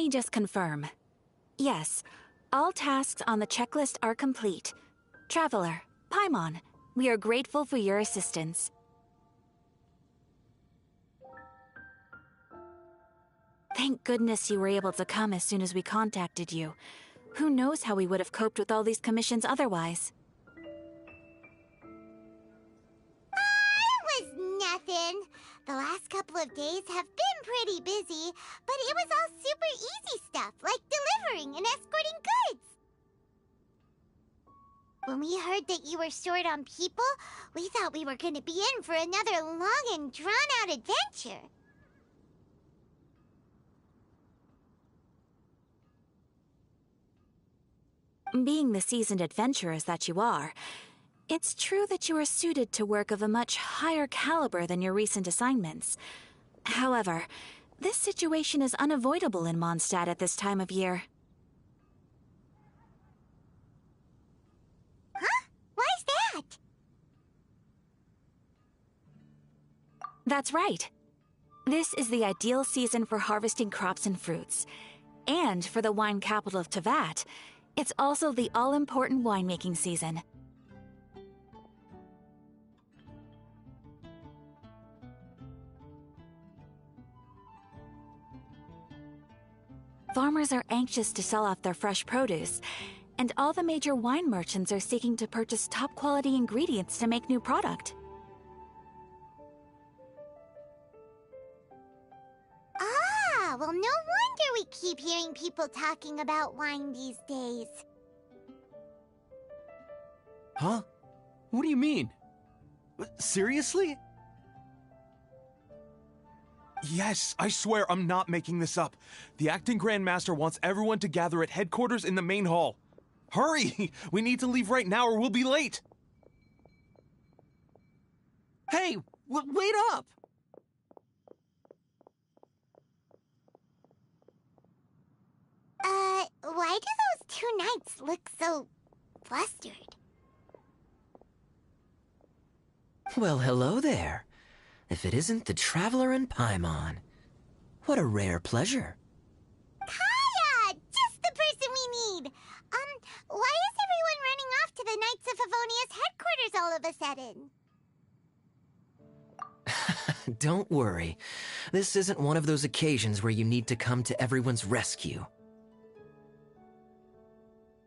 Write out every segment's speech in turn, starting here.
me just confirm. Yes, all tasks on the checklist are complete. Traveler, Paimon, we are grateful for your assistance. Thank goodness you were able to come as soon as we contacted you. Who knows how we would have coped with all these commissions otherwise? It was nothing. The last couple of days have been pretty busy, but it was all super easy stuff, like delivering and escorting goods. When we heard that you were short on people, we thought we were going to be in for another long and drawn-out adventure. Being the seasoned adventurers that you are, it's true that you are suited to work of a much higher caliber than your recent assignments. However, this situation is unavoidable in Mondstadt at this time of year. Huh? Why's that? That's right. This is the ideal season for harvesting crops and fruits. And for the wine capital of Teyvat, it's also the all-important winemaking season. Farmers are anxious to sell off their fresh produce, and all the major wine merchants are seeking to purchase top-quality ingredients to make new product. Ah, well, no wonder we keep hearing people talking about wine these days. Huh? What do you mean? Seriously? Yes, I swear I'm not making this up. The acting Grand Master wants everyone to gather at headquarters in the main hall. Hurry! We need to leave right now or we'll be late! Hey, wait up! Why do those two knights look so flustered? Well, hello there. If it isn't the Traveler and Paimon. What a rare pleasure. Kaya! Just the person we need! Why is everyone running off to the Knights of Favonia's headquarters all of a sudden? Don't worry. This isn't one of those occasions where you need to come to everyone's rescue.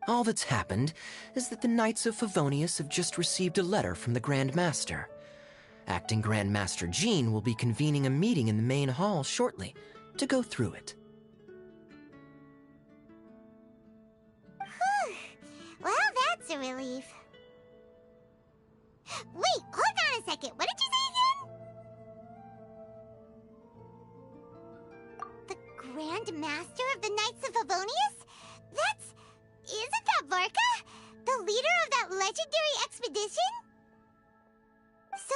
All that's happened is that the Knights of Favonius have just received a letter from the Grand Master. Acting Grand Master Jean will be convening a meeting in the main hall shortly to go through it. Well, that's a relief. Wait, hold on a second. What did you say again? The Grand Master of the Knights of Favonius? Isn't that Varka? The leader of that legendary expedition? So,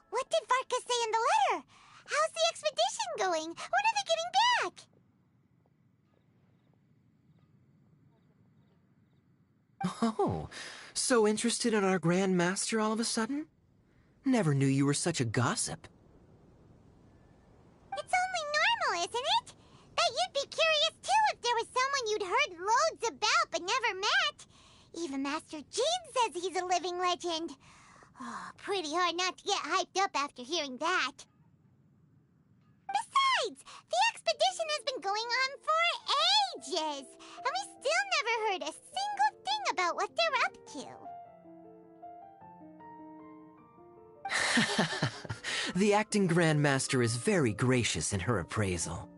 what did Varka say in the letter? How's the expedition going? When are they getting back? Oh, so interested in our Grand Master all of a sudden? Never knew you were such a gossip. It's only normal, isn't it? That you'd be curious too if there was someone you'd heard loads about but never met. Even Master Jean says he's a living legend. Oh, pretty hard not to get hyped up after hearing that. Besides, the expedition has been going on for ages, and we still never heard a single thing about what they're up to. The acting Grand Master is very gracious in her appraisal.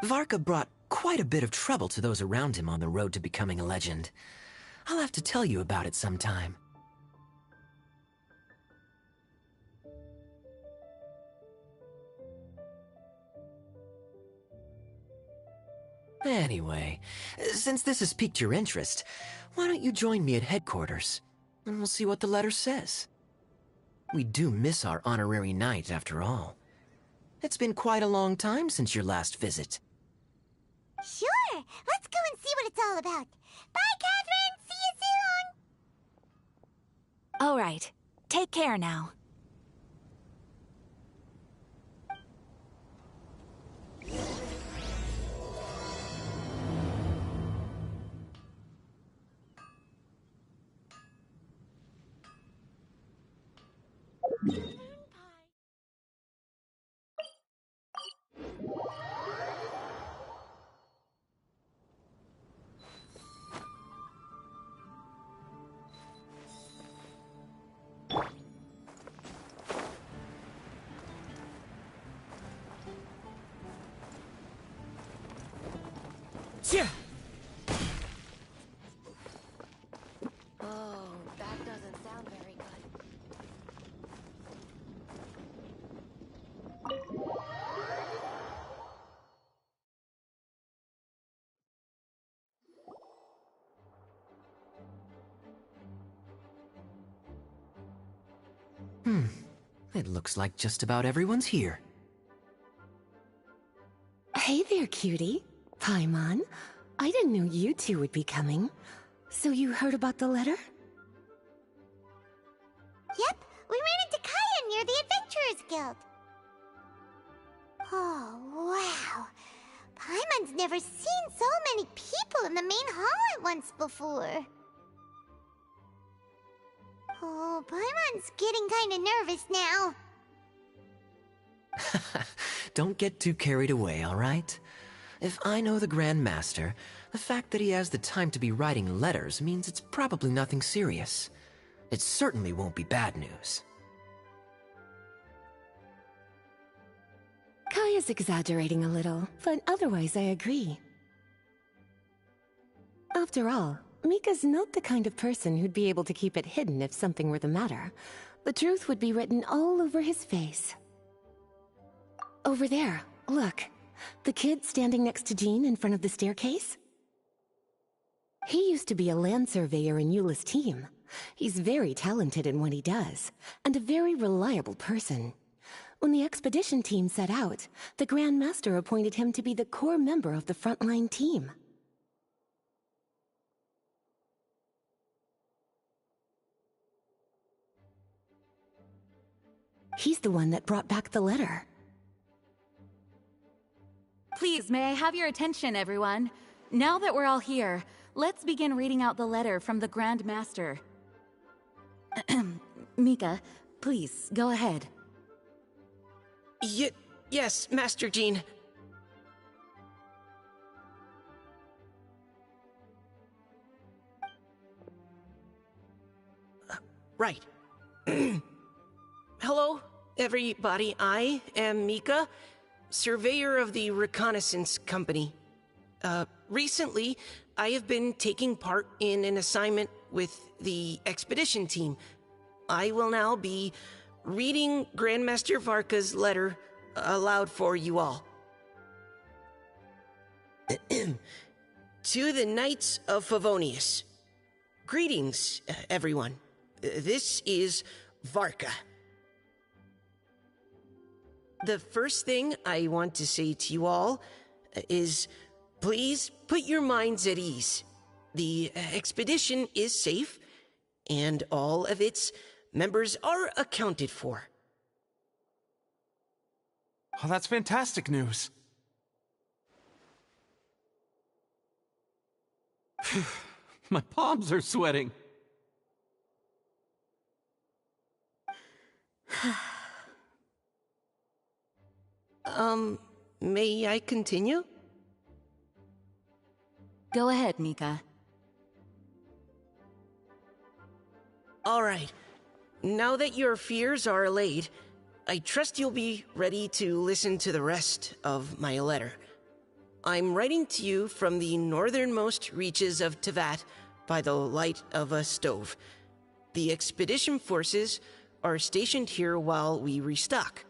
Varka brought quite a bit of trouble to those around him on the road to becoming a legend. I'll have to tell you about it sometime. Anyway, since this has piqued your interest, why don't you join me at headquarters, and we'll see what the letter says. We do miss our honorary knight, after all. It's been quite a long time since your last visit. Sure, let's go and see what it's all about. Bye, Catherine! See you soon! All right. Take care now. Oh, that doesn't sound very good. It looks like just about everyone's here. Hey there, cutie. Paimon. I didn't know you two would be coming. So you heard about the letter? Yep, we ran into Kaya near the Adventurers Guild. Oh, wow. Paimon's never seen so many people in the main hall at once before. Oh, Paimon's getting kinda nervous now. Don't get too carried away, all right? If I know the Grand Master, the fact that he has the time to be writing letters means it's probably nothing serious. It certainly won't be bad news. Kaya's exaggerating a little, but otherwise I agree. After all, Mika's not the kind of person who'd be able to keep it hidden if something were the matter. The truth would be written all over his face. Over there, look. The kid standing next to Jean in front of the staircase? He used to be a land surveyor in Eula's team. He's very talented in what he does, and a very reliable person. When the expedition team set out, the Grand Master appointed him to be the core member of the frontline team. He's the one that brought back the letter. Please, may I have your attention, everyone? Now that we're all here, let's begin reading out the letter from the Grand Master. Mika, please, go ahead. Yes, Master Jean. Right. Hello, everybody. I am Mika, surveyor of the Reconnaissance Company. Recently, I have been taking part in an assignment with the expedition team. I will now be reading Grandmaster Varka's letter aloud for you all. To the Knights of Favonius. Greetings, everyone. This is Varka. The first thing I want to say to you all is, please put your minds at ease. The expedition is safe, and all of its members are accounted for. Oh, that's fantastic news. My palms are sweating. May I continue? Go ahead, Mika. All right. Now that your fears are allayed, I trust you'll be ready to listen to the rest of my letter. I'm writing to you from the northernmost reaches of Tevat by the light of a stove. The expedition forces are stationed here while we restock.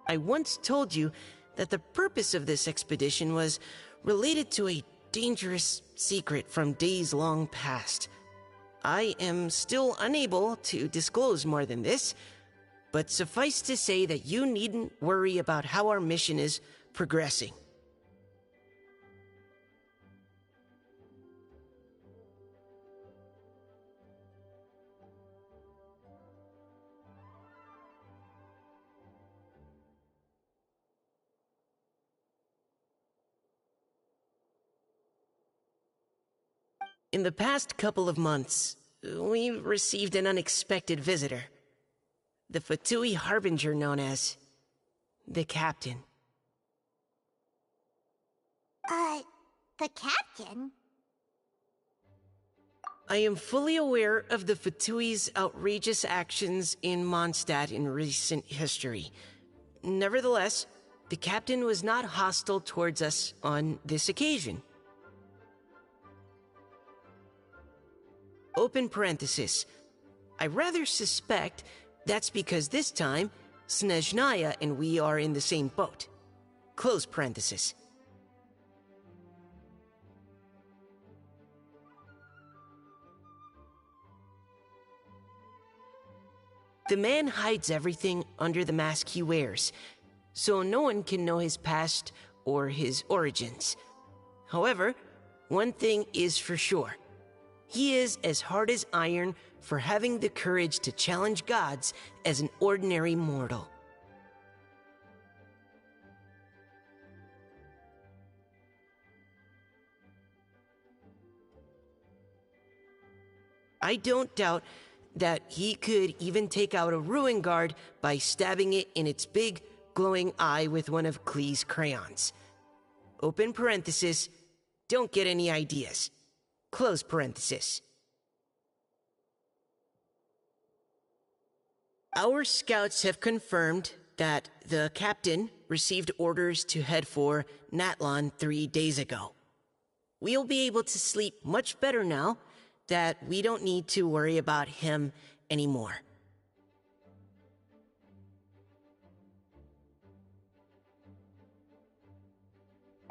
I once told you that the purpose of this expedition was related to a dangerous secret from days long past. I am still unable to disclose more than this, but suffice to say that you needn't worry about how our mission is progressing. In the past couple of months, we received an unexpected visitor. The Fatui Harbinger known as the Captain. The captain? I am fully aware of the Fatui's outrageous actions in Mondstadt in recent history. Nevertheless, the captain was not hostile towards us on this occasion. Open parenthesis. I rather suspect that's because this time, Snezhnaya and we are in the same boat. Close parenthesis. The man hides everything under the mask he wears, so no one can know his past or his origins. However, one thing is for sure. He is as hard as iron for having the courage to challenge gods as an ordinary mortal. I don't doubt that he could even take out a ruin guard by stabbing it in its big, glowing eye with one of Klee's crayons. Open parenthesis, don't get any ideas. Close parenthesis. Our scouts have confirmed that the captain received orders to head for Natlon 3 days ago. We'll be able to sleep much better now that we don't need to worry about him anymore.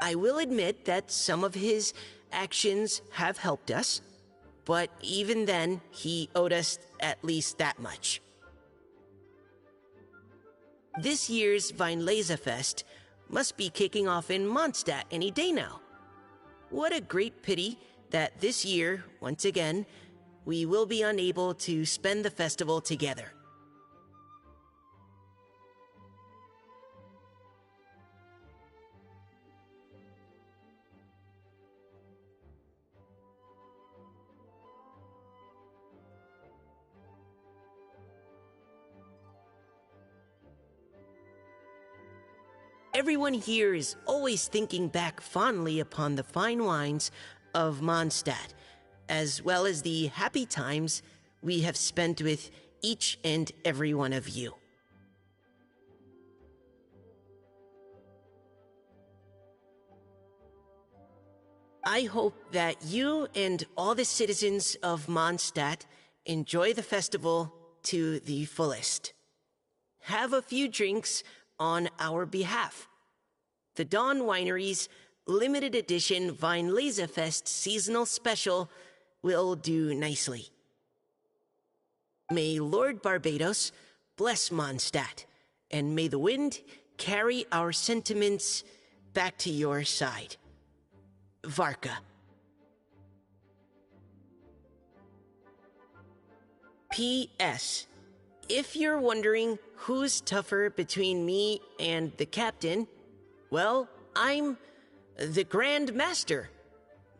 I will admit that some of his actions have helped us, but even then, he owed us at least that much. This year's Weinlesefest must be kicking off in Mondstadt any day now. What a great pity that this year, once again, we will be unable to spend the festival together. Everyone here is always thinking back fondly upon the fine wines of Mondstadt, as well as the happy times we have spent with each and every one of you. I hope that you and all the citizens of Mondstadt enjoy the festival to the fullest. Have a few drinks on our behalf. The Dawn Winery's limited edition Weinlesefest seasonal special will do nicely. May Lord Barbados bless Mondstadt, and may the wind carry our sentiments back to your side. Varka. P.S. If you're wondering who's tougher between me and the captain, well, I'm the Grand Master.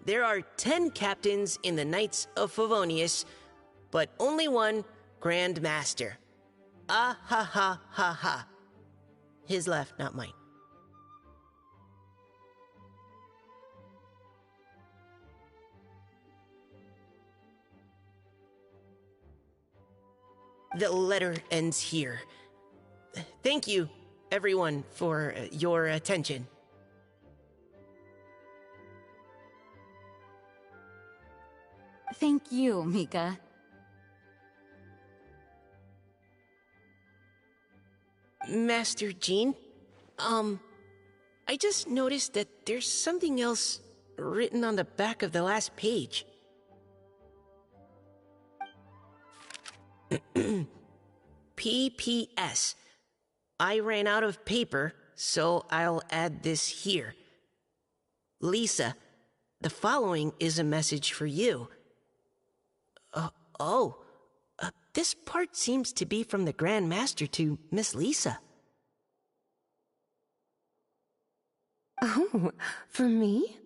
There are 10 captains in the Knights of Favonius, but only one Grand Master. Ah ha ha ha ha. His left, not mine. The letter ends here. Thank you, everyone, for your attention. Thank you, Mika. Master Jean, I just noticed that there's something else written on the back of the last page. PPS. I ran out of paper, so I'll add this here. Lisa, the following is a message for you. This part seems to be from the Grand Master to Miss Lisa. Oh, for me?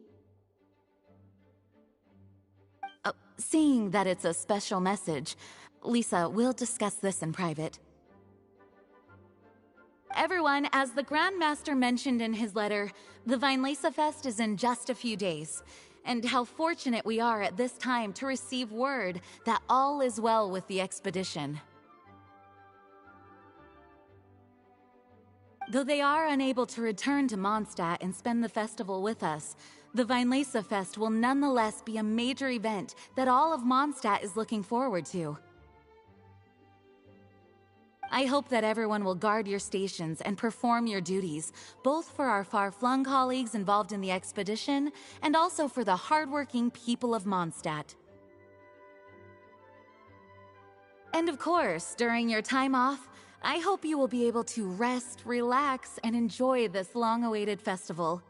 Seeing that it's a special message, Lisa, we'll discuss this in private. Everyone, as the Grand Master mentioned in his letter, the Weinlesefest is in just a few days. and how fortunate we are at this time to receive word that all is well with the expedition. Though they are unable to return to Mondstadt and spend the festival with us, the Weinlese Fest will nonetheless be a major event that all of Mondstadt is looking forward to. I hope that everyone will guard your stations and perform your duties, both for our far-flung colleagues involved in the expedition and also for the hardworking people of Mondstadt. And of course, during your time off, I hope you will be able to rest, relax, and enjoy this long-awaited festival.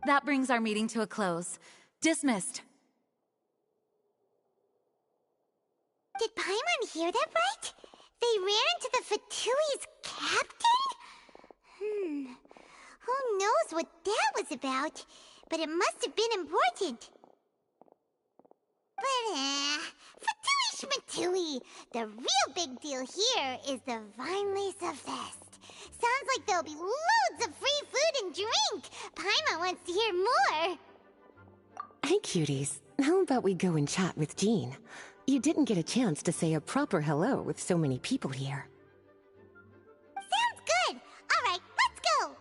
That brings our meeting to a close. Dismissed. Did Paimon hear that right? They ran into the Fatui's captain? Who knows what that was about? But it must have been important. But, Fatui Schmatui! The real big deal here is the Weinlese Fest. Sounds like there'll be loads of free food and drink! Paimon wants to hear more! Hey, cuties. How about we go and chat with Jean? You didn't get a chance to say a proper hello with so many people here. Sounds good! Alright, let's go!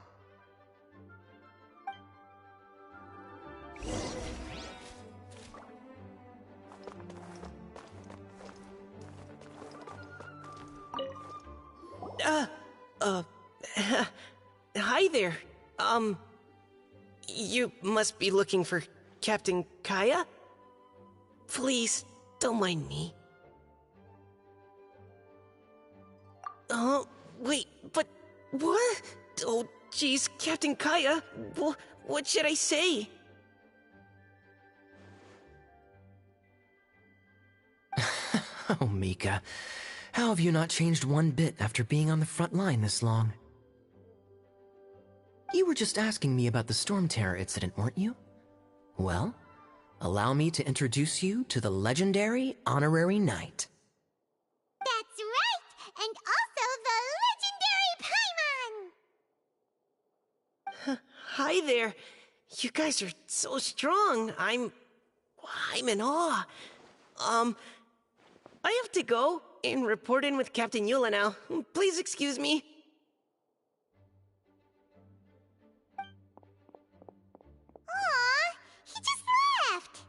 Hi there. You must be looking for Captain Kaya? Please, don't mind me. Oh, wait, but what? Oh, jeez, Captain Kaya, what should I say? Oh, Mika. How have you not changed one bit after being on the front line this long? You were just asking me about the Storm Terror incident, weren't you? Well, allow me to introduce you to the legendary Honorary Knight. That's right! And also the legendary Paimon! Hi there. You guys are so strong. I'm in awe. I have to go and report in with Captain Eula now. Please excuse me. Aw, he just left!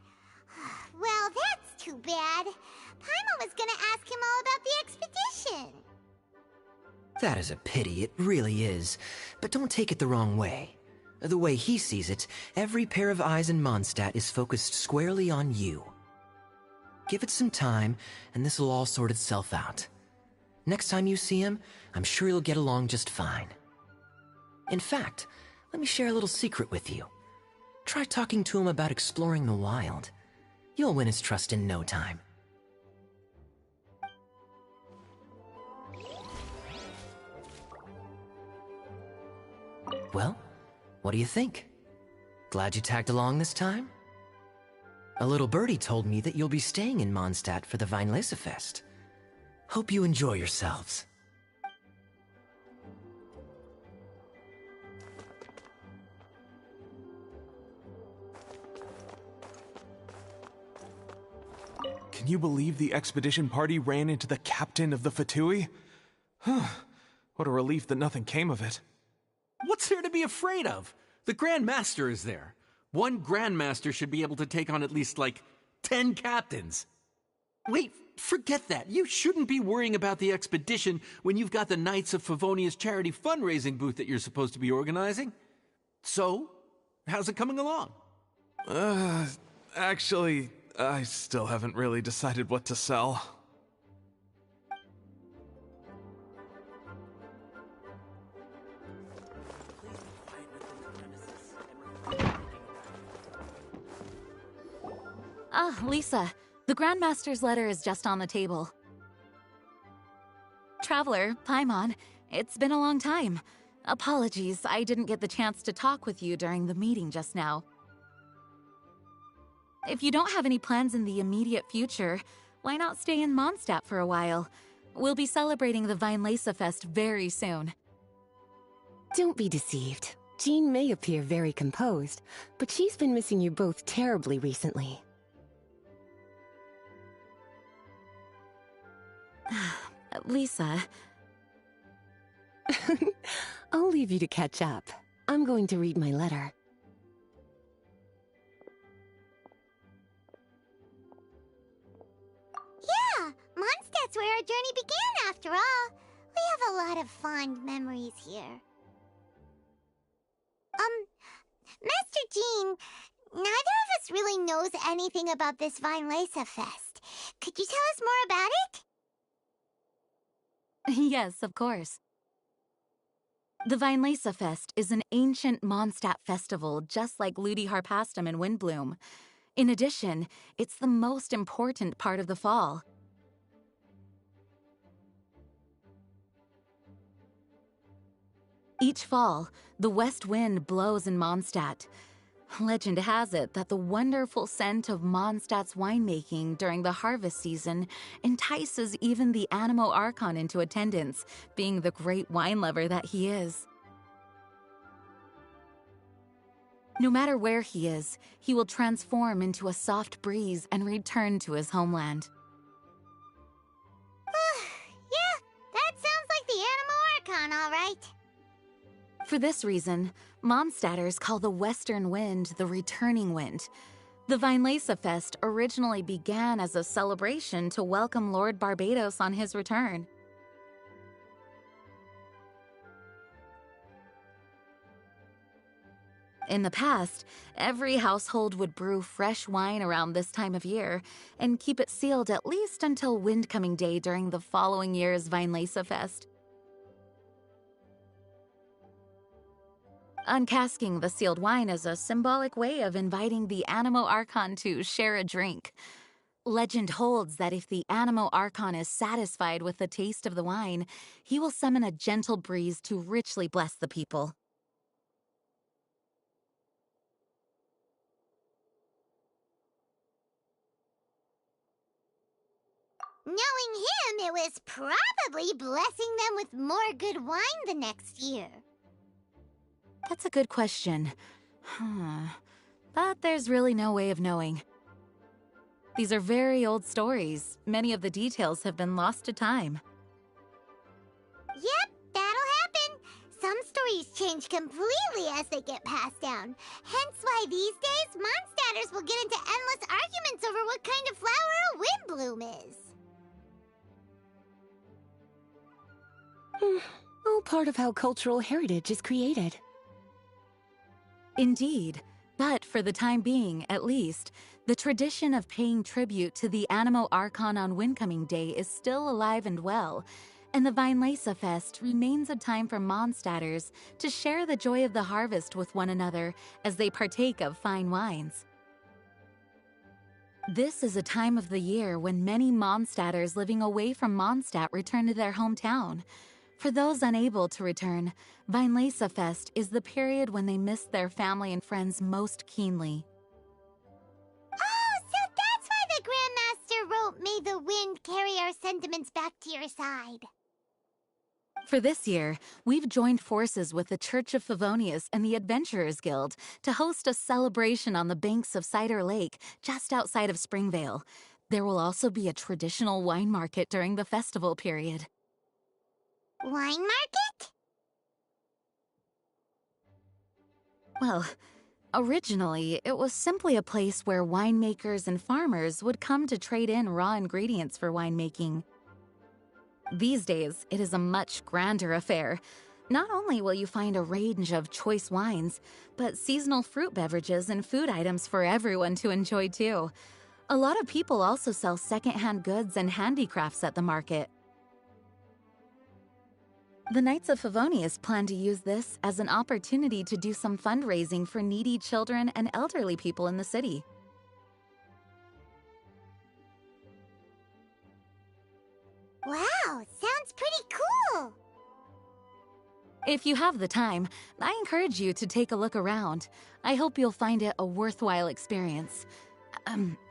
Well, that's too bad. Paimon was gonna ask him all about the expedition. That is a pity, it really is. But don't take it the wrong way. The way he sees it, every pair of eyes in Mondstadt is focused squarely on you. Give it some time, and this will all sort itself out. Next time you see him, I'm sure you'll get along just fine. In fact, let me share a little secret with you. Try talking to him about exploring the wild. You'll win his trust in no time. Well, what do you think? Glad you tagged along this time? A little birdie told me that you'll be staying in Mondstadt for the Weinlese Fest. Hope you enjoy yourselves. Can you believe the expedition party ran into the captain of the Fatui? What a relief that nothing came of it. What's there to be afraid of? The Grand Master is there. One Grand Master should be able to take on at least, 10 captains. Wait, forget that. You shouldn't be worrying about the expedition when you've got the Knights of Favonia's charity fundraising booth that you're supposed to be organizing. So, how's it coming along? Actually, I still haven't really decided what to sell. Ah, Lisa, the Grandmaster's letter is just on the table. Traveler, Paimon, it's been a long time. Apologies, I didn't get the chance to talk with you during the meeting just now. If you don't have any plans in the immediate future, why not stay in Mondstadt for a while? We'll be celebrating the Weinlese Fest very soon. Don't be deceived. Jean may appear very composed, but she's been missing you both terribly recently. Lisa... I'll leave you to catch up. I'm going to read my letter. Yeah, Mondstadt's where our journey began after all. We have a lot of fond memories here. Master Jean, neither of us really knows anything about this Weinlese Fest. Could you tell us more about it? Yes, of course. The Weinlese Fest is an ancient Mondstadt festival just like Ludi Harpastum and Windbloom. In addition, it's the most important part of the fall. Each fall, the west wind blows in Mondstadt. Legend has it that the wonderful scent of Mondstadt's winemaking during the harvest season entices even the Animo Archon into attendance, being the great wine lover that he is. No matter where he is, he will transform into a soft breeze and return to his homeland. Yeah, that sounds like the Animo Archon, all right. For this reason, Mondstadters call the western wind the returning wind. The Weinlese Fest originally began as a celebration to welcome Lord Barbados on his return. In the past, every household would brew fresh wine around this time of year and keep it sealed at least until Windcoming Day during the following year's Weinlese Fest. Uncasking the sealed wine is a symbolic way of inviting the Animo Archon to share a drink. Legend holds that if the Animo Archon is satisfied with the taste of the wine, he will summon a gentle breeze to richly bless the people. Knowing him, it was probably blessing them with more good wine the next year. That's a good question. But there's really no way of knowing. These are very old stories. Many of the details have been lost to time. Yep, that'll happen. Some stories change completely as they get passed down. Hence why these days, Mondstadters will get into endless arguments over what kind of flower a windbloom is. All part of how cultural heritage is created. Indeed, but for the time being, at least, the tradition of paying tribute to the Animo Archon on Windcoming Day is still alive and well, and the Weinlese Fest remains a time for Mondstadters to share the joy of the harvest with one another as they partake of fine wines. This is a time of the year when many Mondstadters living away from Mondstadt return to their hometown. For those unable to return, Weinlese Fest is the period when they miss their family and friends most keenly. Oh, so that's why the Grandmaster wrote, "May the wind carry our sentiments back to your side." For this year, we've joined forces with the Church of Favonius and the Adventurers Guild to host a celebration on the banks of Cider Lake, just outside of Springvale. There will also be a traditional wine market during the festival period. Wine market? Well, originally, it was simply a place where winemakers and farmers would come to trade in raw ingredients for winemaking. These days, it is a much grander affair. Not only will you find a range of choice wines, but seasonal fruit beverages and food items for everyone to enjoy too. A lot of people also sell secondhand goods and handicrafts at the market. The Knights of Favonius plan to use this as an opportunity to do some fundraising for needy children and elderly people in the city. Wow, sounds pretty cool. If you have the time, I encourage you to take a look around. I hope you'll find it a worthwhile experience.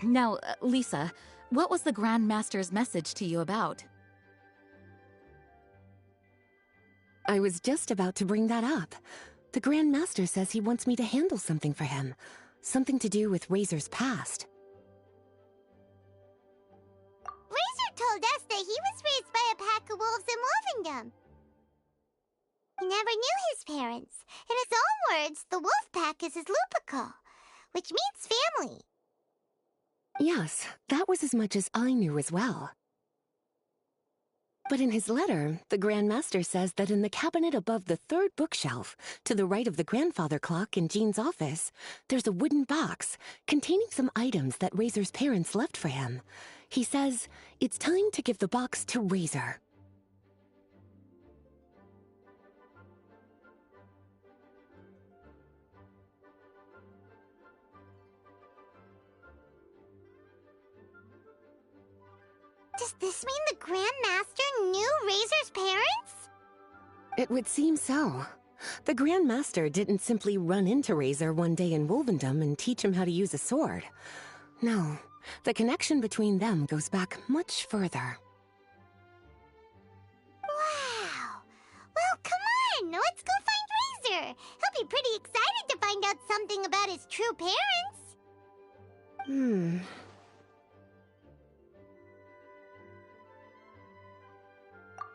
Now, Lisa, what was the Grand Master's message to you about? I was just about to bring that up. The Grand Master says he wants me to handle something for him. Something to do with Razor's past. Razor told us that he was raised by a pack of wolves in Wolvendom. He never knew his parents. In his own words, the wolf pack is his lupical, which means family. Yes, that was as much as I knew as well. But in his letter, the Grand Master says that in the cabinet above the third bookshelf, to the right of the grandfather clock in Jean's office, there's a wooden box containing some items that Razor's parents left for him. He says it's time to give the box to Razor. Does this mean the Grand Master knew Razor's parents? It would seem so. The Grand Master didn't simply run into Razor one day in Wolvendom and teach him how to use a sword. No, the connection between them goes back much further. Wow! Well, come on! Let's go find Razor! He'll be pretty excited to find out something about his true parents!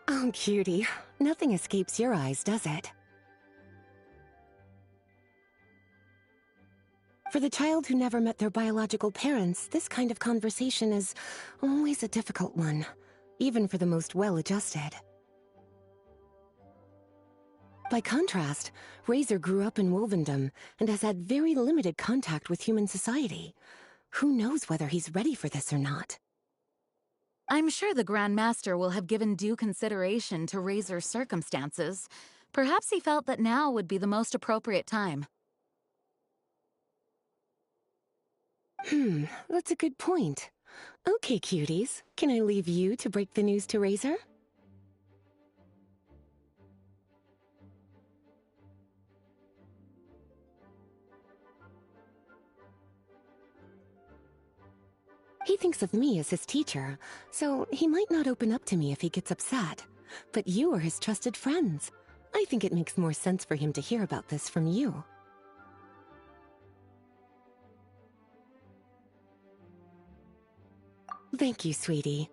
Oh, cutie. Nothing escapes your eyes, does it? For the child who never met their biological parents, this kind of conversation is always a difficult one, even for the most well-adjusted. By contrast, Razor grew up in Wolvendom and has had very limited contact with human society. Who knows whether he's ready for this or not? I'm sure the Grand Master will have given due consideration to Razor's circumstances. Perhaps he felt that now would be the most appropriate time. That's a good point. Okay, cuties, can I leave you to break the news to Razor? He thinks of me as his teacher, so he might not open up to me if he gets upset. But you are his trusted friends. I think it makes more sense for him to hear about this from you. Thank you, sweetie.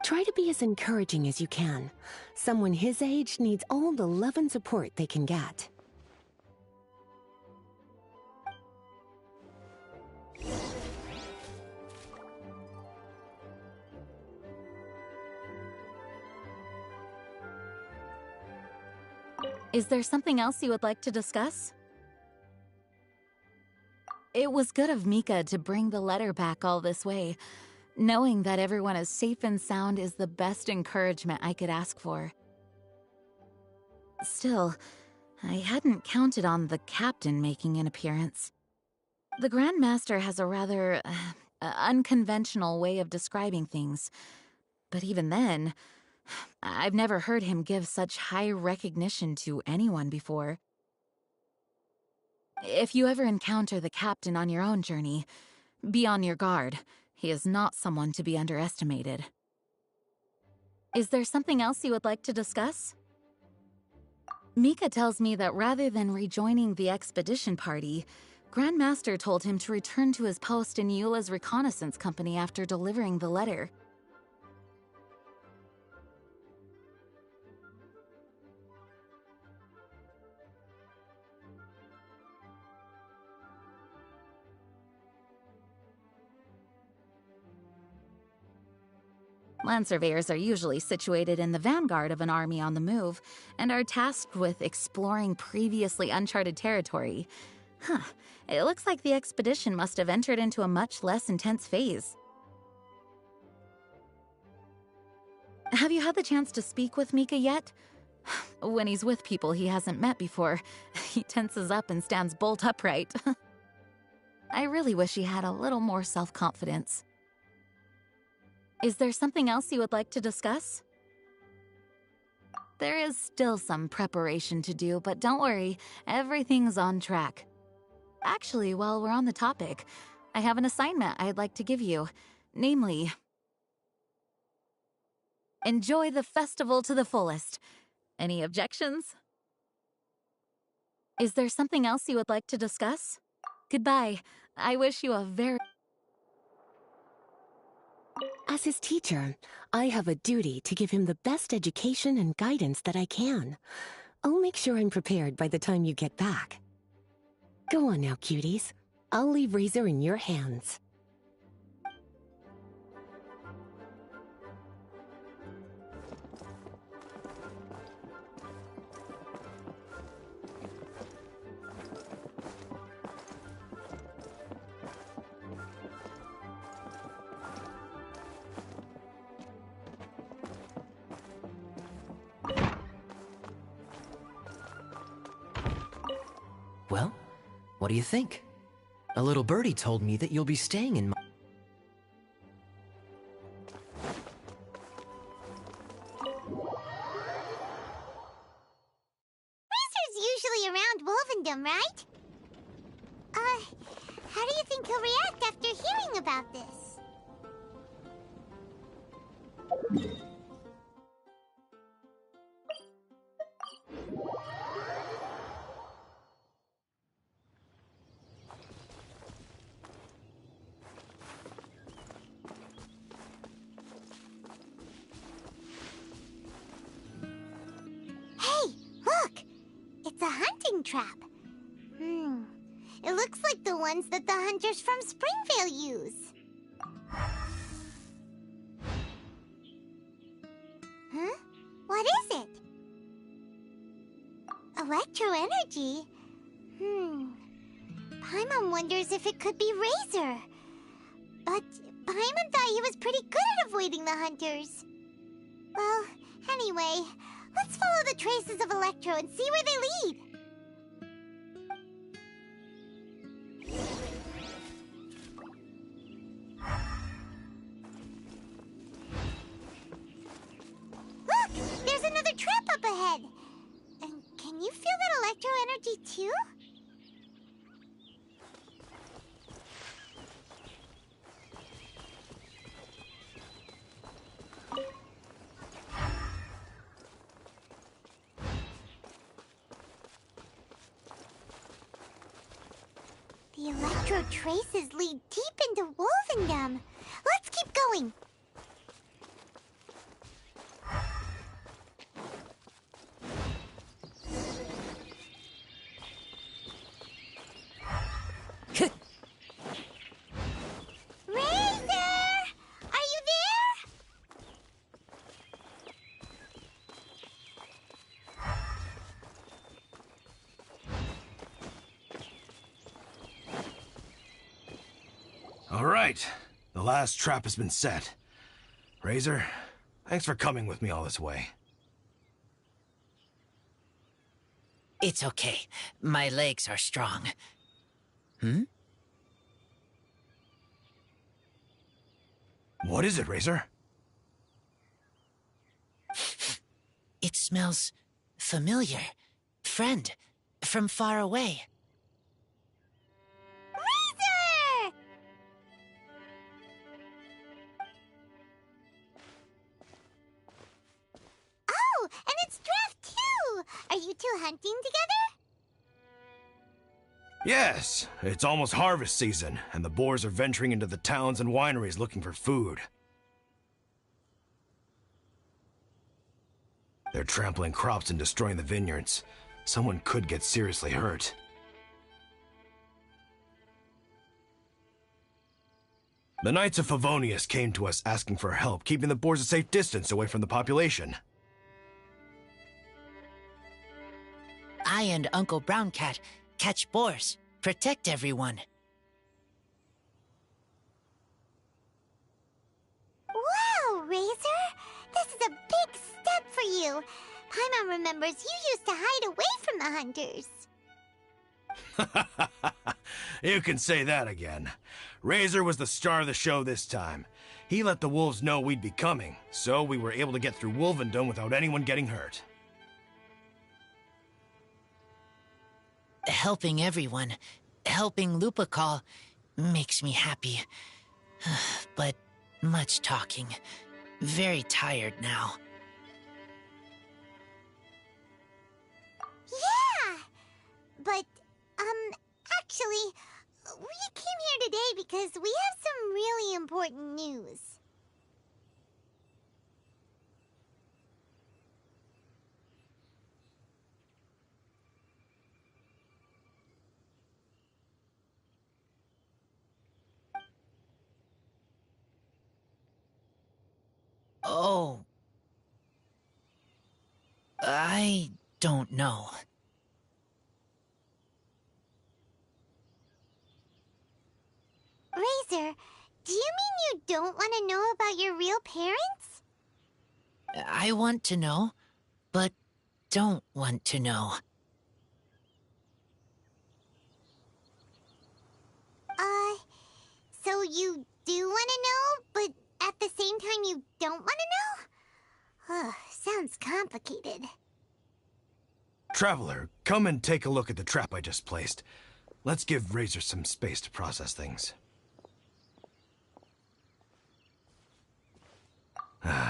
Try to be as encouraging as you can. Someone his age needs all the love and support they can get. Is there something else you would like to discuss? It was good of Mika to bring the letter back all this way. Knowing that everyone is safe and sound is the best encouragement I could ask for. Still, I hadn't counted on the captain making an appearance. The Grand Master has a rather unconventional way of describing things. But even then, I've never heard him give such high recognition to anyone before. If you ever encounter the captain on your own journey, be on your guard. He is not someone to be underestimated. Is there something else you would like to discuss? Mika tells me that rather than rejoining the expedition party, Grand Master told him to return to his post in Eula's reconnaissance company after delivering the letter. Land surveyors are usually situated in the vanguard of an army on the move, and are tasked with exploring previously uncharted territory. It looks like the expedition must have entered into a much less intense phase. Have you had the chance to speak with Mika yet? When he's with people he hasn't met before, he tenses up and stands bolt upright. I really wish he had a little more self-confidence. Is there something else you would like to discuss? There is still some preparation to do, but don't worry, everything's on track. Actually, while we're on the topic, I have an assignment I'd like to give you. Namely, enjoy the festival to the fullest. Any objections? Is there something else you would like to discuss? Goodbye. I wish you a very... As his teacher, I have a duty to give him the best education and guidance that I can. I'll make sure I'm prepared by the time you get back. Go on now, cuties. I'll leave Razor in your hands. Well, what do you think? A little birdie told me that you'll be staying in my... Razor's usually around Wolvendom, right? How do you think he'll react after hearing about this? Hey, look! It's a hunting trap. It looks like the ones that the hunters from Springvale use. Huh? What is it? Electro energy? Paimon wonders if it could be Razor. But Paimon thought he was pretty good at avoiding the hunters. Well, anyway, let's follow the traces of Electro and see where they lead. Look! There's another trap up ahead! And can you feel that electro energy too? The electro traces lead deep into Wolvendom. Let's keep going. Razor! Are you there? All right. The last trap has been set. Razor, thanks for coming with me all this way. It's okay. My legs are strong. What is it, Razor? It smells familiar. Friend, from far away. Razor! Oh, and it's Draft too! Are you two hunting together? Yes, it's almost harvest season, and the boars are venturing into the towns and wineries looking for food. They're trampling crops and destroying the vineyards. Someone could get seriously hurt. The Knights of Favonius came to us asking for help, keeping the boars a safe distance away from the population. I and Uncle Brown Cat catch boars, protect everyone. Wow, Razor! This is a big step for you. Paimon remembers you used to hide away from the hunters. You can say that again. Razor was the star of the show this time. He let the wolves know we'd be coming, so we were able to get through Wolvendom without anyone getting hurt. Helping everyone, helping Lupa call makes me happy. But much talking. Very tired now. Yeah! But, actually, we came here today because we have some really important news. Oh. I don't know. Razor, do you mean you don't want to know about your real parents? I want to know, but don't want to know. So you do want to know, but at the same time you don't want to know? Sounds complicated. Traveler, come and take a look at the trap I just placed. Let's give Razor some space to process things.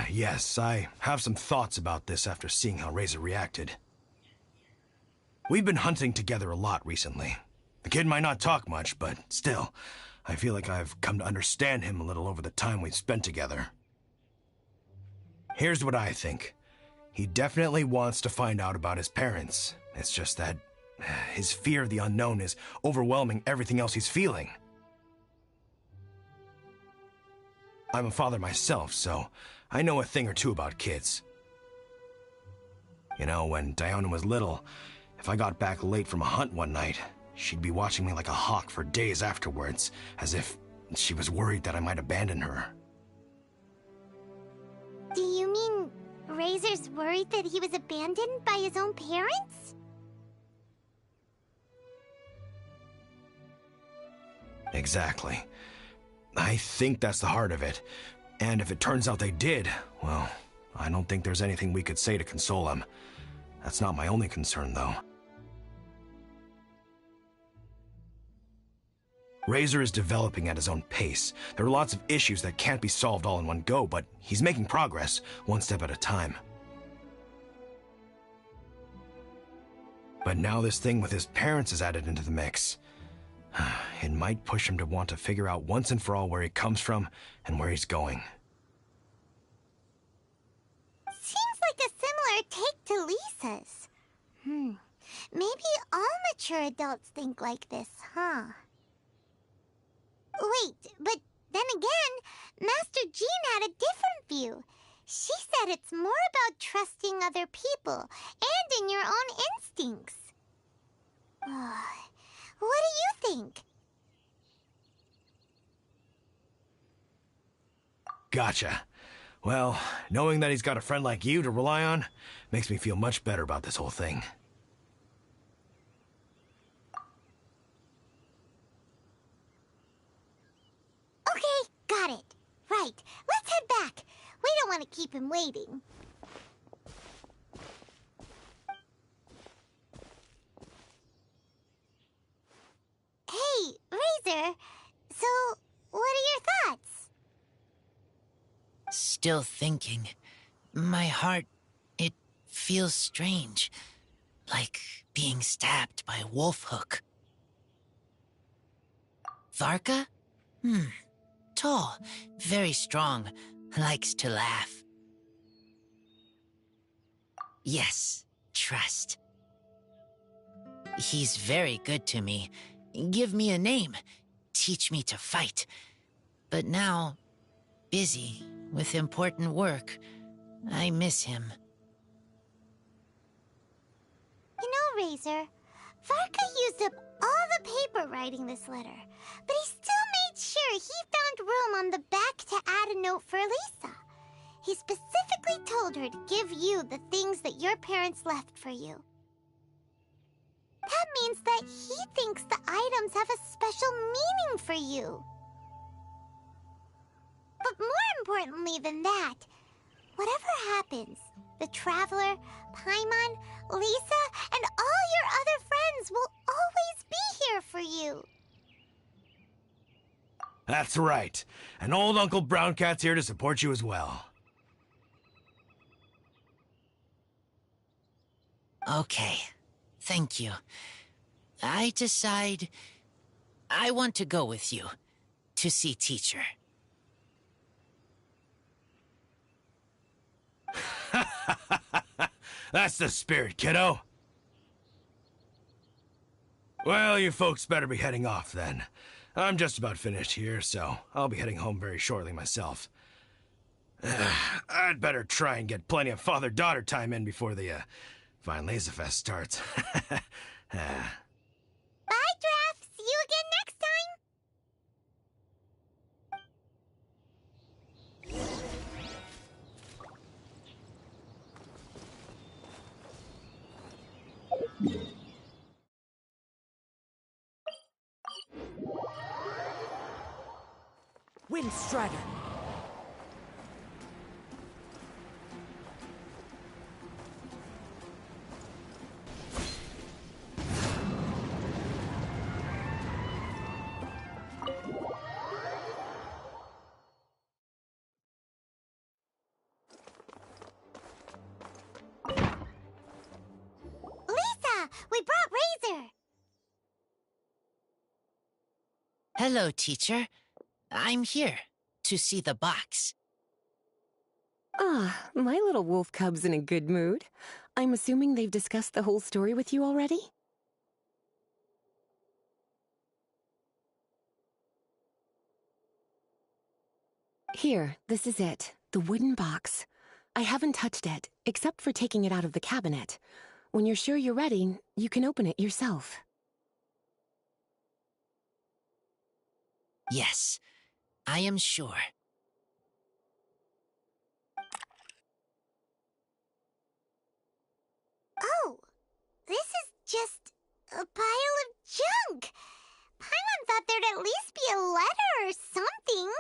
Yes, I have some thoughts about this after seeing how Razor reacted. We've been hunting together a lot recently. The kid might not talk much, but still, I feel like I've come to understand him a little over the time we've spent together. Here's what I think. He definitely wants to find out about his parents. It's just that his fear of the unknown is overwhelming everything else he's feeling. I'm a father myself, so I know a thing or two about kids. You know, when Diona was little, if I got back late from a hunt one night, she'd be watching me like a hawk for days afterwards, as if she was worried that I might abandon her. Do you mean Razor's worried that he was abandoned by his own parents? Exactly. I think that's the heart of it. And if it turns out they did, well, I don't think there's anything we could say to console him. That's not my only concern, though. Razor is developing at his own pace. There are lots of issues that can't be solved all in one go, but he's making progress, one step at a time. But now this thing with his parents is added into the mix. It might push him to want to figure out once and for all where he comes from and where he's going. Seems like a similar take to Lisa's. Maybe all mature adults think like this, huh? Wait, but then again, Master Jean had a different view. She said it's more about trusting other people and in your own instincts. What do you think? Gotcha. Well, knowing that he's got a friend like you to rely on makes me feel much better about this whole thing. Okay, got it. Right, let's head back. We don't want to keep him waiting. Hey, Razor. So, what are your thoughts? Still thinking. My heart, it feels strange. Like being stabbed by a wolf hook. Varka? Tall, very strong, likes to laugh. Yes, trust. He's very good to me. Give me a name, teach me to fight. But now, busy with important work, I miss him. You know, Razor, Varka used up all the paper writing this letter, but he still made sure he found room on the back to add a note for Lisa. He specifically told her to give you the things that your parents left for you. That means that he thinks the items have a special meaning for you. But more importantly than that, whatever happens, the Traveler, Paimon, Lisa, and all your other friends will always be here for you. That's right. And old Uncle Brown Cat's here to support you as well. Okay, thank you. I decide I want to go with you to see teacher. That's the spirit, kiddo. Well, you folks better be heading off then. I'm just about finished here, so I'll be heading home very shortly myself. I'd better try and get plenty of father-daughter time in before the fine Laser Fest starts. Bye, Draft. See you again next time. Windstrider. Lisa, we brought Razor. Hello, teacher. I'm here to see the box. Ah, my little wolf cub's in a good mood. I'm assuming they've discussed the whole story with you already? Here, this is it. The wooden box. I haven't touched it, except for taking it out of the cabinet. When you're sure you're ready, you can open it yourself. Yes, I am sure. Oh, this is just a pile of junk. Paimon thought there'd at least be a letter or something.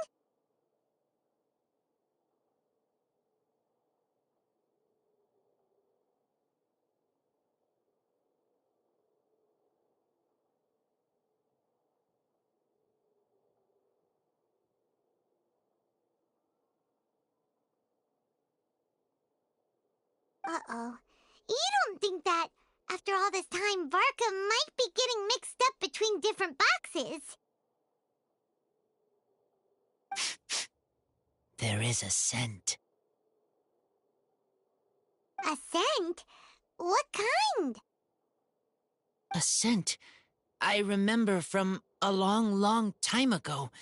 Uh-oh. You don't think that, after all this time, Varka might be getting mixed up between different boxes? There is a scent. A scent? What kind? A scent I remember from a long, long time ago.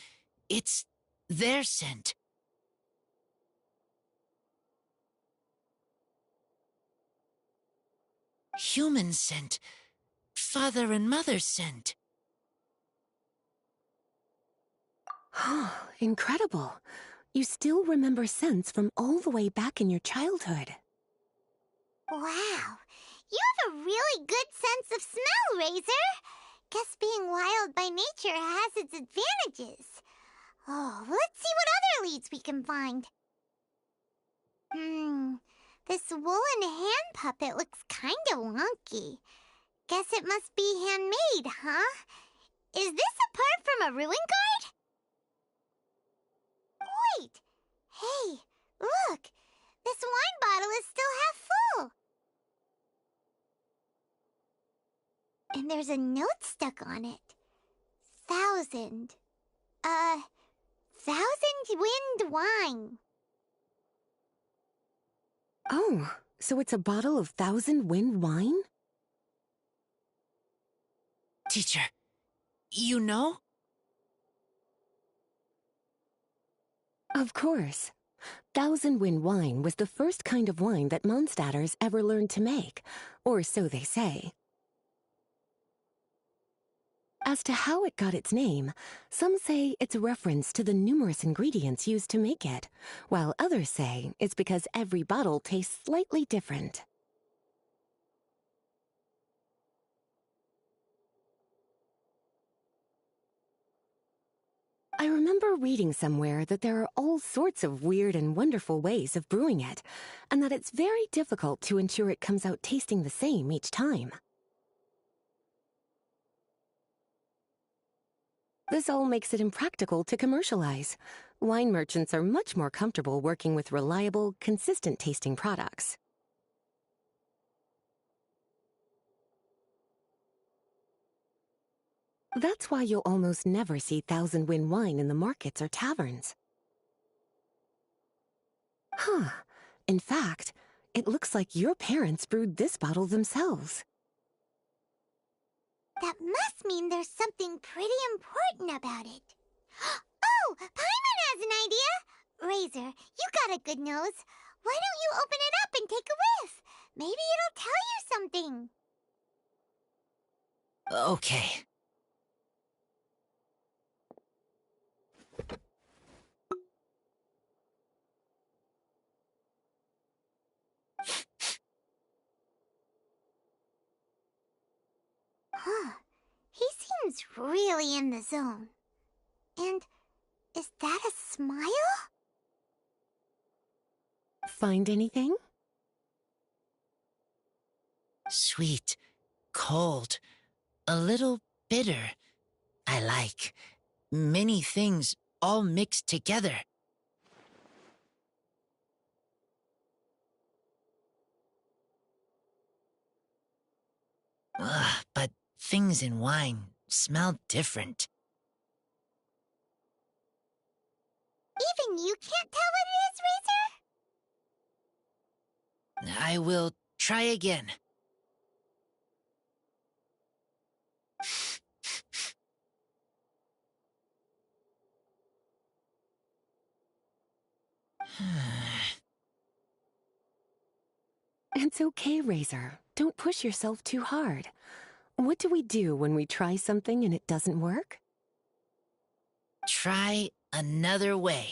It's their scent. Human scent. Father and mother scent. Incredible. You still remember scents from all the way back in your childhood. Wow. You have a really good sense of smell, Razor. Guess being wild by nature has its advantages. Oh, let's see what other leads we can find. This woolen hand puppet looks kinda wonky. Guess it must be handmade, huh? Is this a part from a ruin guard? Wait! Hey, look! This wine bottle is still half full! And there's a note stuck on it. 1,000. 1,000 wind wine. Oh, so it's a bottle of 1,000 Wind wine? Teacher, you know? Of course. 1,000 Wind wine was the first kind of wine that Mondstadters ever learned to make, or so they say. As to how it got its name, some say it's a reference to the numerous ingredients used to make it, while others say it's because every bottle tastes slightly different. I remember reading somewhere that there are all sorts of weird and wonderful ways of brewing it, and that it's very difficult to ensure it comes out tasting the same each time. This all makes it impractical to commercialize. Wine merchants are much more comfortable working with reliable, consistent-tasting products. That's why you'll almost never see Thousand Wind wine in the markets or taverns. Huh. In fact, it looks like your parents brewed this bottle themselves. That must mean there's something pretty important about it. Oh, Paimon has an idea! Razor, you got a good nose. Why don't you open it up and take a whiff? Maybe it'll tell you something. Okay. Huh. He seems really in the zone. And is that a smile? Find anything? Sweet, cold, a little bitter. I like. Many things all mixed together. But things in wine smell different. Even you can't tell what it is, Razor? I will try again. It's okay, Razor. Don't push yourself too hard. What do we do when we try something and it doesn't work? Try another way.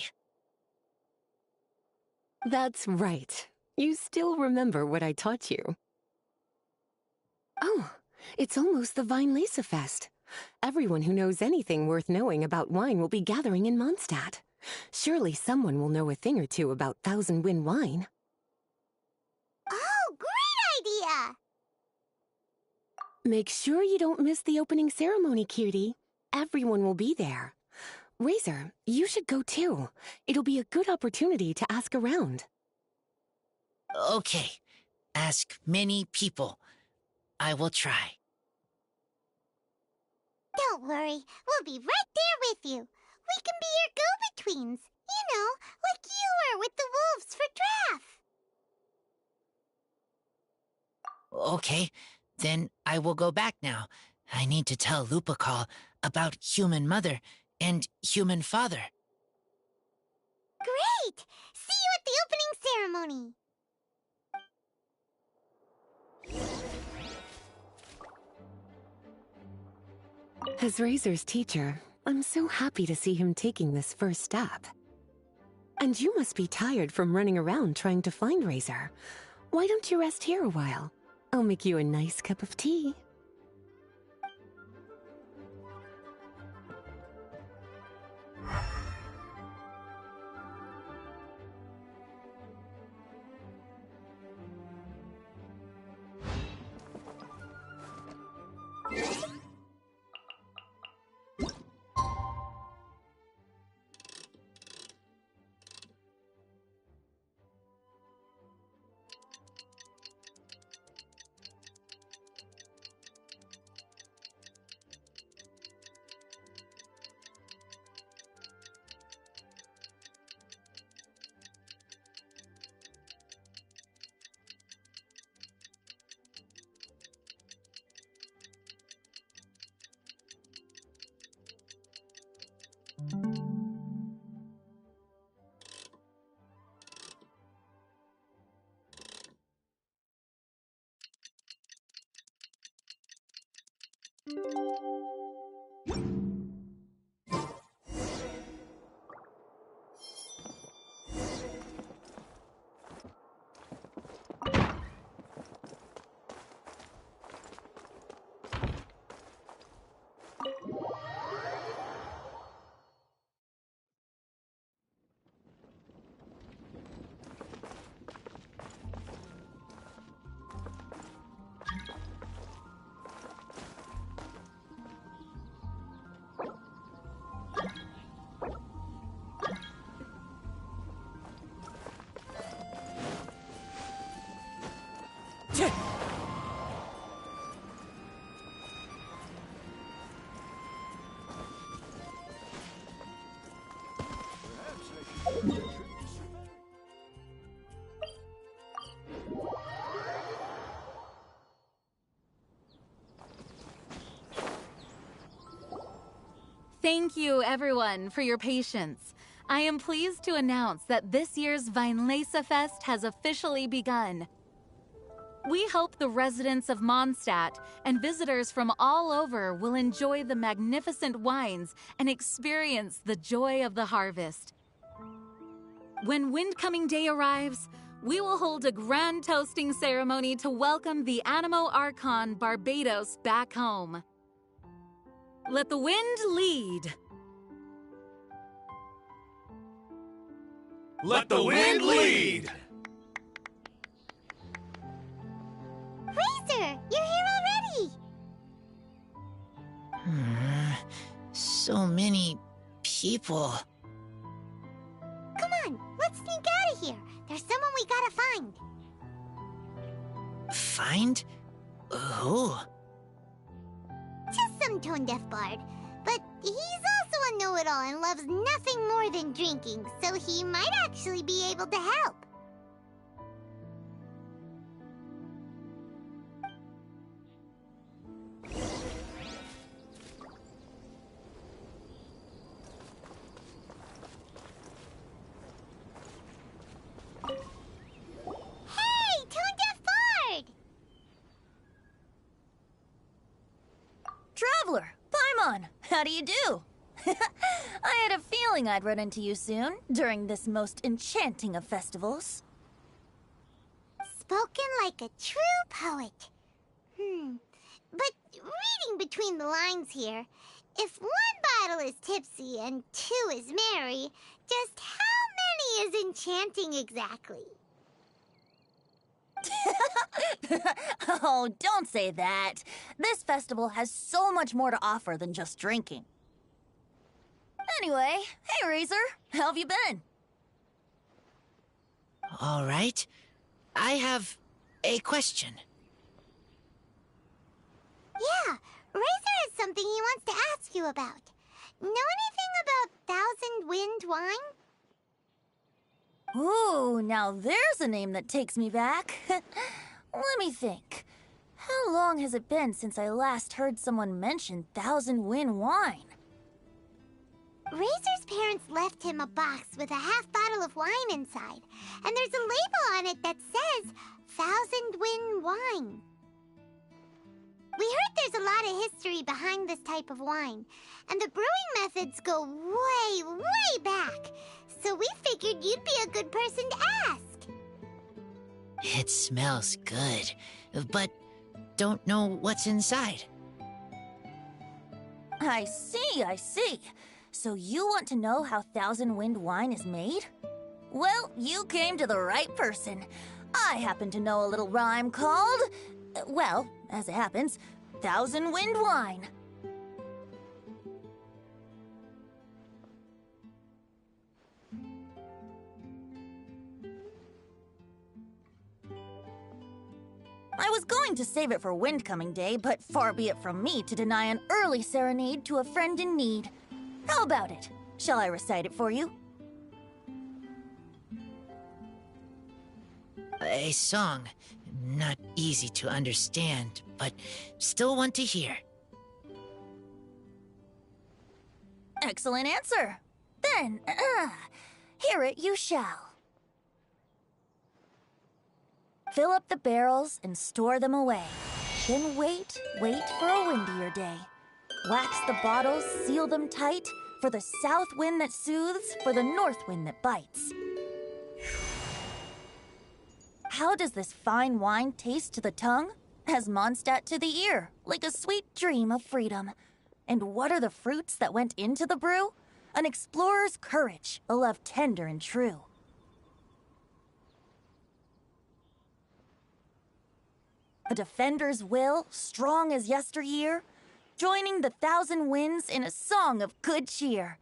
That's right. You still remember what I taught you. Oh, it's almost the Weinlese Fest. Everyone who knows anything worth knowing about wine will be gathering in Mondstadt. Surely someone will know a thing or two about Thousand Wind wine. Oh, great idea! Make sure you don't miss the opening ceremony, cutie. Everyone will be there. Razor, you should go too. It'll be a good opportunity to ask around. Okay. Ask many people. I will try. Don't worry, we'll be right there with you. We can be your go-betweens. You know, like you were with the wolves for Draff. Okay, then I will go back now. I need to tell Lupercal about Human Mother and Human Father. Great! See you at the opening ceremony. As Razor's teacher, I'm so happy to see him taking this first step. And you must be tired from running around trying to find Razor. Why don't you rest here a while? I'll make you a nice cup of tea. Thank you, everyone, for your patience. I am pleased to announce that this year's Weinlese Fest has officially begun. We hope the residents of Mondstadt and visitors from all over will enjoy the magnificent wines and experience the joy of the harvest. When Windcoming Day arrives, we will hold a grand toasting ceremony to welcome the Animo Archon Barbados back home. Let the wind lead. Let the wind lead! Razor, you're here already! So many people. Come on, let's sneak out of here. There's someone we gotta find. Find? Who? Just some tone-deaf bard. But he's also a know-it-all and loves nothing more than drinking, so he might actually be able to help. Hey, tone-deaf bard! Traveler, Paimon, how do you do? I had a feeling I'd run into you soon, during this most enchanting of festivals. Spoken like a true poet. But reading between the lines here, if one bottle is tipsy and two is merry, just how many is enchanting exactly? Oh, don't say that. This festival has so much more to offer than just drinking. Anyway, hey Razor, how have you been? All right. I have a question. Yeah, Razor has something he wants to ask you about. Know anything about Thousand Wind wine? Ooh, now there's a name that takes me back. Let me think. How long has it been since I last heard someone mention Thousand Wind wine? Razor's parents left him a box with a half bottle of wine inside, and there's a label on it that says Thousand Wind wine. We heard there's a lot of history behind this type of wine, and the brewing methods go way, way back, so we figured you'd be a good person to ask. It smells good, but don't know what's inside. I see. So you want to know how Thousand Wind wine is made? Well, you came to the right person. I happen to know a little rhyme called, well, as it happens, Thousand Wind wine. I was going to save it for Windcoming Day, but far be it from me to deny an early serenade to a friend in need. How about it? Shall I recite it for you? A song. Not easy to understand, but still want to hear. Excellent answer. Then, hear it you shall. Fill up the barrels and store them away. Then wait for a windier day. Wax the bottles, seal them tight, for the south wind that soothes, for the north wind that bites. How does this fine wine taste to the tongue? As Mondstadt to the ear, like a sweet dream of freedom. And what are the fruits that went into the brew? An explorer's courage, a love tender and true. A defender's will, strong as yesteryear, joining the thousand winds in a song of good cheer.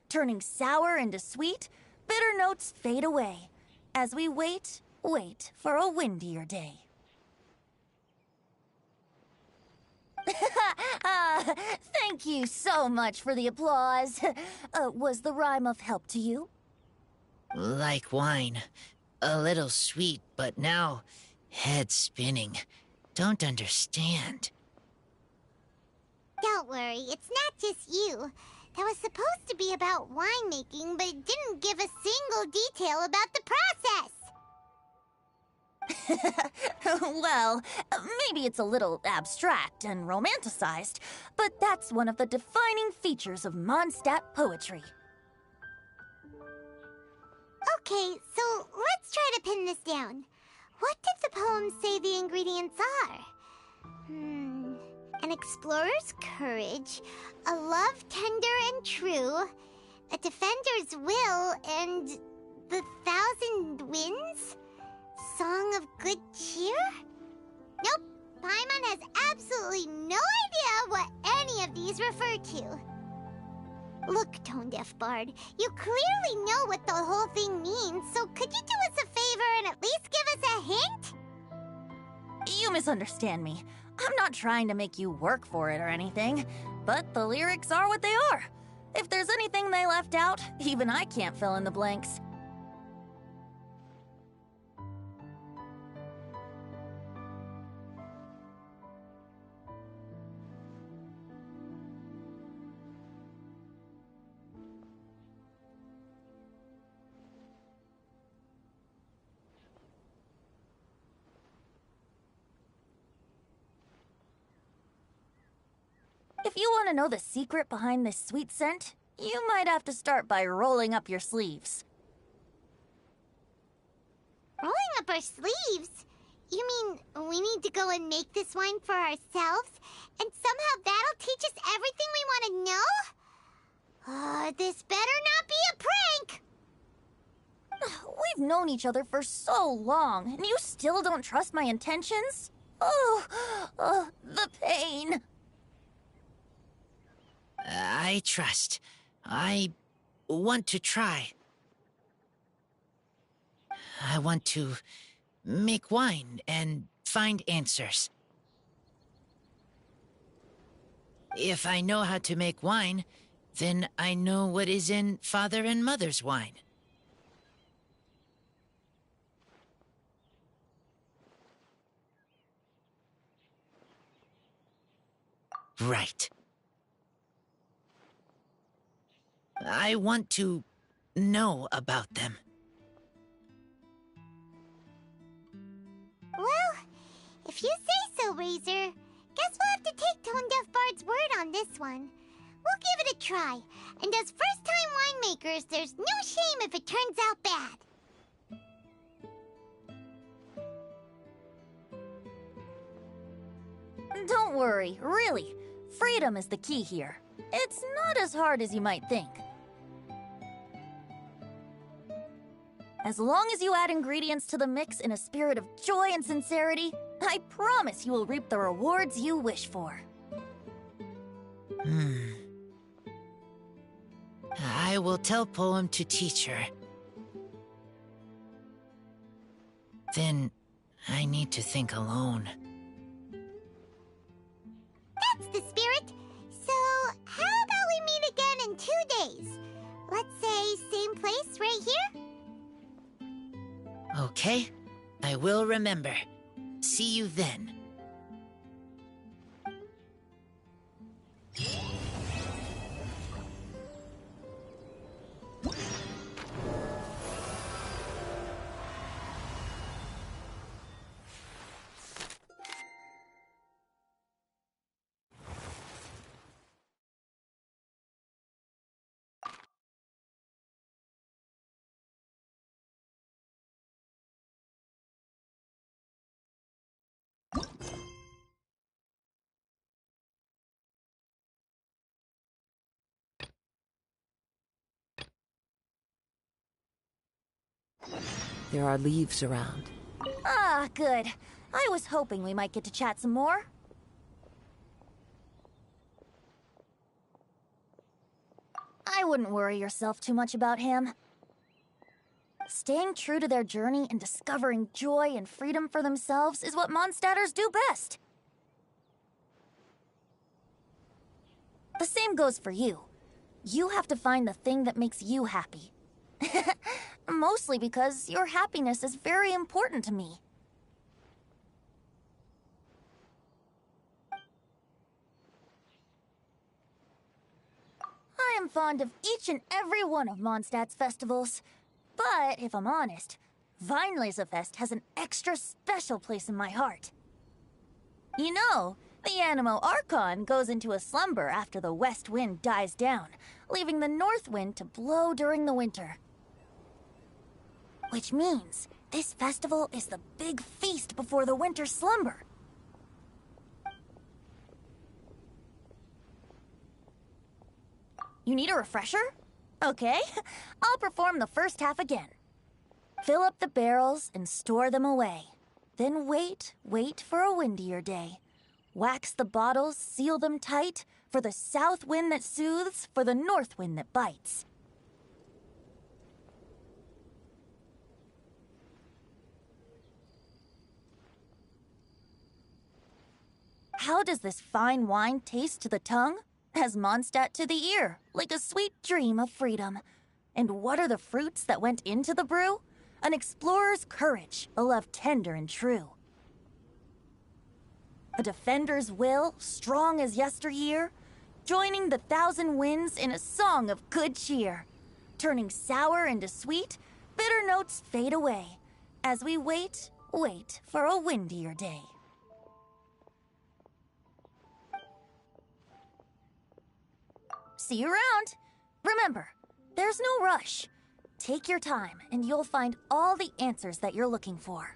Turning sour into sweet, bitter notes fade away, as we wait for a windier day. Thank you so much for the applause. Was the rhyme of help to you? Like wine. A little sweet, but now head spinning. Don't understand. Don't worry, it's not just you. That was supposed to be about winemaking, but it didn't give a single detail about the process. Well, maybe it's a little abstract and romanticized, but that's one of the defining features of Mondstadt poetry. Okay, so let's try to pin this down. What did the poem say the ingredients are? An explorer's courage, a love tender and true, a defender's will, and the 1,000 winds? Song of good cheer? Nope, Paimon has absolutely no idea what any of these refer to. Look, Tone-Deaf Bard, you clearly know what the whole thing means, so could you do us a favor and at least give us a hint? You misunderstand me. I'm not trying to make you work for it or anything, but the lyrics are what they are. If there's anything they left out, even I can't fill in the blanks. If you want to know the secret behind this sweet scent, you might have to start by rolling up your sleeves. Rolling up our sleeves? You mean we need to go and make this wine for ourselves, and somehow that'll teach us everything we want to know? This better not be a prank! We've known each other for so long, and you still don't trust my intentions? Oh, the pain. I trust. I want to try. I want to make wine and find answers. If I know how to make wine, then I know what is in Father and Mother's wine. Right. I want to know about them. Well, if you say so, Razor, guess we'll have to take Tone-Deaf Bard's word on this one. We'll give it a try, and as first-time winemakers, there's no shame if it turns out bad. Don't worry, really. Freedom is the key here. It's not as hard as you might think. As long as you add ingredients to the mix in a spirit of joy and sincerity, I promise you will reap the rewards you wish for. I will tell Poem to teach her. Then I need to think alone. That's the spirit. So, how about we meet again in 2 days? Let's say same place right here? Okay, I will remember. See you then. There are leaves around. Ah, good. I was hoping we might get to chat some more. I wouldn't worry yourself too much about him. Staying true to their journey and discovering joy and freedom for themselves is what Mondstadters do best. The same goes for you. You have to find the thing that makes you happy. Mostly because your happiness is very important to me. I am fond of each and every one of Mondstadt's festivals. But if I'm honest, Weinlesefest has an extra special place in my heart. You know, the Animo Archon goes into a slumber after the west wind dies down, leaving the north wind to blow during the winter. Which means this festival is the big feast before the winter slumber. You need a refresher? Okay, I'll perform the first half again. Fill up the barrels and store them away. Then wait for a windier day. Wax the bottles, seal them tight, for the south wind that soothes, for the north wind that bites. How does this fine wine taste to the tongue? As Mondstadt to the ear, like a sweet dream of freedom. And what are the fruits that went into the brew? An explorer's courage, a love tender and true. A defender's will, strong as yesteryear, joining the thousand winds in a song of good cheer. Turning sour into sweet, bitter notes fade away, as we wait for a windier day. See you around. Remember, there's no rush. Take your time and you'll find all the answers that you're looking for.